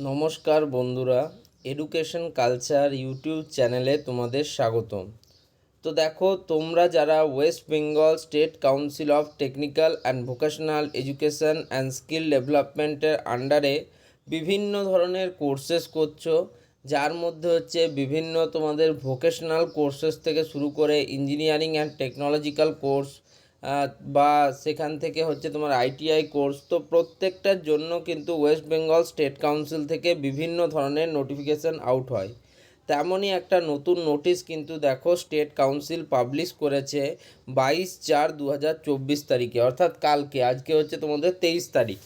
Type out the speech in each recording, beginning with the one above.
নমস্কার বন্ধুরা, education culture YouTube চ্যানেলে তোমাদের স্বাগতম। তো দেখো, তোমরা যারা West Bengal state council of technical and vocational education and skill ডেভেলপমেন্টের আন্ডারে বিভিন্ন ধরনের কোর্সেস করছো, যার মধ্যে হচ্ছে বিভিন্ন তোমাদের ভোকেশনাল কোর্সেস থেকে শুরু করে ইঞ্জিনিয়ারিং অ্যান্ড টেকনোলজিক্যাল কোর্স বা সেখান থেকে হচ্ছে তোমার আইটিআই কোর্স। তো প্রত্যেকটার জন্য কিন্তু ওয়েস্ট বেঙ্গল স্টেট কাউন্সিল থেকে বিভিন্ন ধরনের নোটিফিকেশান আউট হয়। তেমনই একটা নতুন নোটিশ কিন্তু দেখো স্টেট কাউন্সিল পাবলিশ করেছে 22/4/2024 তারিখে, অর্থাৎ কালকে। আজকে হচ্ছে তোমাদের 23 তারিখ।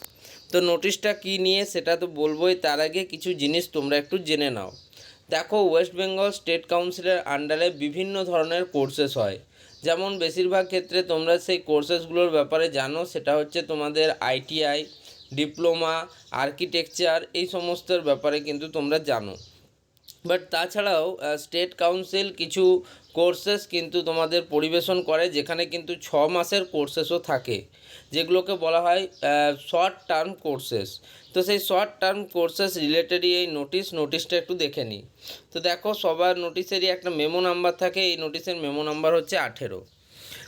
তো নোটিশটা কী নিয়ে সেটা তো বলবোই, তার আগে কিছু জিনিস তোমরা একটু জেনে নাও। দেখো, ওয়েস্ট বেঙ্গল স্টেট কাউন্সিলের আন্ডারে বিভিন্ন ধরনের কোর্সেস হয়। যেমন বেশিরভাগ ক্ষেত্রে তোমরা সেই কোর্সেসগুলোর ব্যাপারে জানো, সেটা হচ্ছে তোমাদের আইটিআই, ডিপ্লোমা, আর্কিটেকচার, এই সমস্তের ব্যাপারে কিন্তু তোমরা জানো। বাট তাছাড়াও স্টেট কাউন্সিল কিছু কোর্সেস কিন্তু তোমাদের পরিবেশন করে, যেখানে কিন্তু 6 মাসের কোর্সেসও থাকে, যেগুলোকে বলা হয় শর্ট টার্ম কোর্সেস। তো সেই শর্ট টার্ম কোর্সেস রিলেটেডই এই নোটিশটা একটু দেখে নিই। তো দেখো, সবার নোটিশেরই একটা মেমো নাম্বার থাকে, এই নোটিশের মেমো নাম্বার হচ্ছে 18।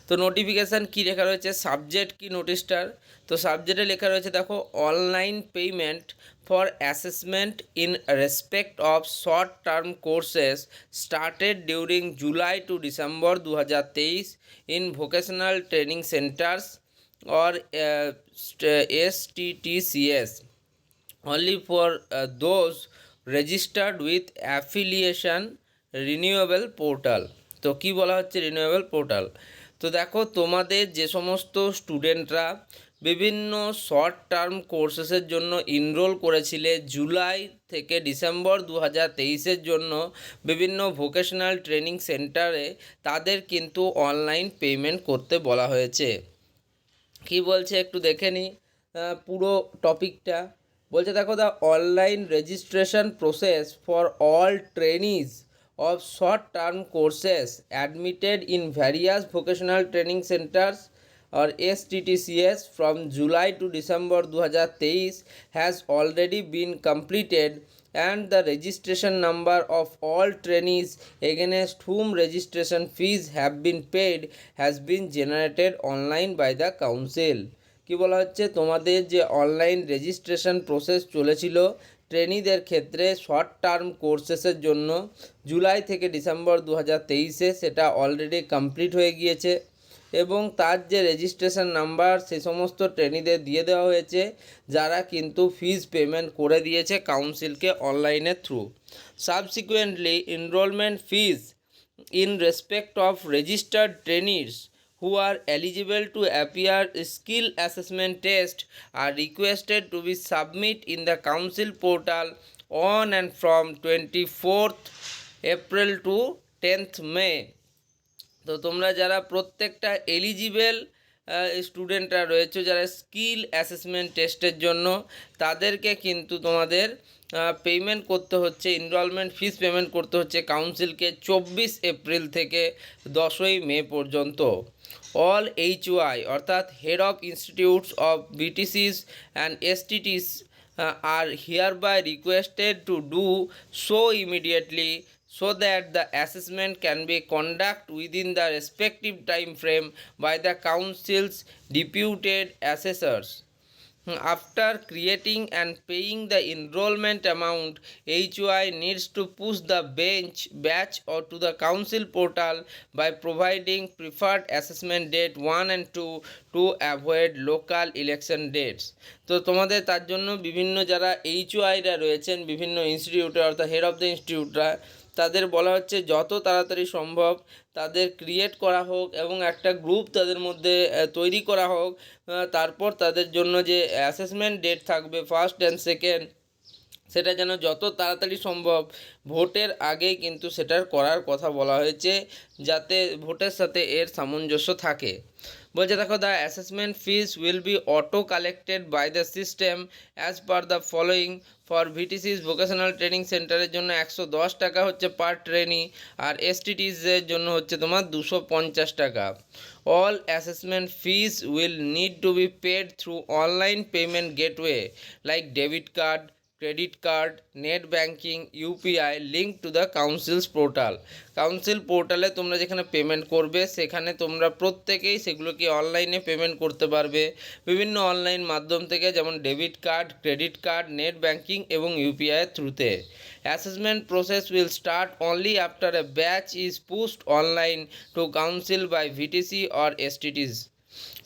তো নোটিফিকেশান কী লেখা রয়েছে, সাবজেক্ট কি নোটিশটার? তো সাবজেক্টে লেখা রয়েছে, দেখো, online payment for assessment in respect of short term courses started during July to December 2023 in vocational training centres or STTCS only for those registered with affiliation renewable portal। তো কি বলা হচ্ছে রিনিউয়েবল পোর্টাল? তো দেখো, তোমাদের যে সমস্ত স্টুডেন্টরা বিভিন্ন শর্ট টার্ম কোর্সেসের জন্য এনরোল করেছিলে জুলাই থেকে ডিসেম্বর 2023-এর জন্য বিভিন্ন ভোকেশনাল ট্রেনিং সেন্টারে, তাদের কিন্তু অনলাইন পেমেন্ট করতে বলা হয়েছে। কি বলছে একটু দেখে নিই পুরো টপিকটা। বলছে, দেখো, the online registration process for all trainees of short-term courses admitted in various vocational training centers or STTCS from July to December 2023 has already been completed, and the registration number of all trainees against whom registration fees have been paid has been generated online by the council। কি বলা হচ্ছে, তোমাদের যে online registration process চলেছিল ট্রেনিদের ক্ষেত্রে short term কোর্সেসের জন্য জুলাই থেকে December 2023-এ, সেটা অলরেডি কমপ্লিট হয়ে গিয়েছে, এবং তার যে রেজিস্ট্রেশন নাম্বার সে সমস্ত ট্রেনিদের দিয়ে দেওয়া হয়েছে, যারা কিন্তু ফিজ পেমেন্ট করে দিয়েছে কাউন্সিলকে অনলাইনের through. Subsequently enrolment fees in respect of registered trainees who are eligible to appear skill assessment test are requested to be submit in the council portal on and from 24th April to 10th May। তো তোমরা যারা প্রত্যেকটা eligible স্টুডেন্টরা রয়েছে, যারা skill assessment টেস্টের জন্য, তাদেরকে কিন্তু তোমাদের পেমেন্ট করতে হচ্ছে, এনরোলমেন্ট ফিস পেমেন্ট করতে হচ্ছে কাউন্সিলকে 24 এপ্রিল থেকে 10ই মে পর্যন্ত। অল HY অর্থাৎ head of institutes of BTCs and STTs are hereby requested to do so immediately so that the assessment can be conducted within the respective time frame by the council's deputed assessors। After creating and paying the enrollment amount, HY needs to push the batch or to the council portal by providing preferred assessment date 1 and 2 to avoid local election dates। তো তোমাদের তার জন্য বিভিন্ন যারা HYরা রয়েছেন বিভিন্ন ইনস্টিটিউটে, অর্থাৎ হেড অফ দ্য ইনস্টিটিউটরা, তাদের বলা হচ্ছে যত তাড়াতাড়ি সম্ভব তাদের ক্রিয়েট করা হোক এবং একটা গ্রুপ তাদের মধ্যে তৈরি করা হোক। তারপর তাদের জন্য যে অ্যাসেসমেন্ট ডেট থাকবে ফার্স্ট অ্যান্ড সেকেন্ড, সেটা যেন যত তাড়াতাড়ি সম্ভব ভোটের আগেই কিন্তু সেটার করার কথা বলা হয়েছে, যাতে ভোটের সাথে এর সামঞ্জস্য থাকে। বলছে, দেখো, the assessment fees will be auto collected by the system as per the following. For VTCs vocational training সেন্টারের জন্য 110 টাকা হচ্ছে পার ট্রেনি, আর এসটিটিসের জন্য হচ্ছে তোমার 250 টাকা। All assessment fees will need to be paid through online payment gateway like debit card, credit card, net banking, UPI linked to the council's portal. Council পোর্টালে তোমরা যেখানে পেমেন্ট করবে সেখানে তোমরা প্রত্যেকেই সেগুলোকে অনলাইনে পেমেন্ট করতে পারবে বিভিন্ন অনলাইন মাধ্যম থেকে, যেমন debit card, credit card, net banking এবং ইউপিআই এর থ্রুতে। Assessment process will start only after a batch is pushed online to council by VTC or STTs.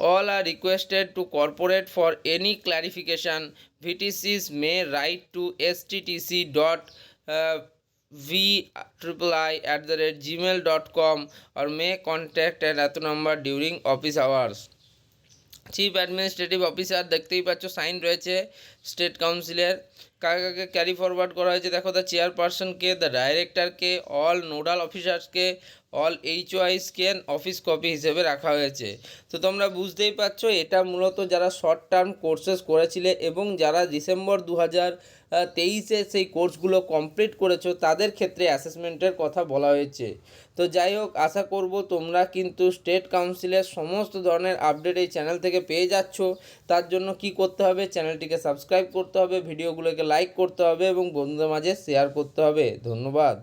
All are requested to cooperate. For any clarification, VTCs may write to sttc.viii@gmail.com or may contact at number during office hours. Chief administrative officer দেখতেই পাচ্ছ sign রয়েছে state কাউন্সিলের। কাকে কাকে carry forward করা হয়েছে দেখো, the চেয়ারপারসনকে, দ্য ডাইরেক্টরকে, অল নোডাল অফিসার্সকে, অল এইচওয়াইসকে অফিস কপি হিসেবে রাখা হয়েছে। তো তোমরা বুঝতেই পারছো এটা মূলত যারা শর্ট টার্ম কোর্সেস করেছিলে এবং যারা ডিসেম্বর 2023-এ সেই কোর্সগুলো কমপ্লিট করেছো তাদের ক্ষেত্রে অ্যাসেসমেন্টের কথা বলা হয়েছে। তো যাই হোক, আশা করব তোমরা কিন্তু স্টেট কাউন্সিলের সমস্ত ধরনের আপডেট এই চ্যানেল থেকে পেয়ে যাচ্ছ। তার জন্য কি করতে হবে, চ্যানেলটিকে সাবস্ক্রাইব করতে হবে, ভিডিওগুলোকে লাইক করতে হবে এবং বন্ধুদের মাঝে শেয়ার করতে হবে। ধন্যবাদ।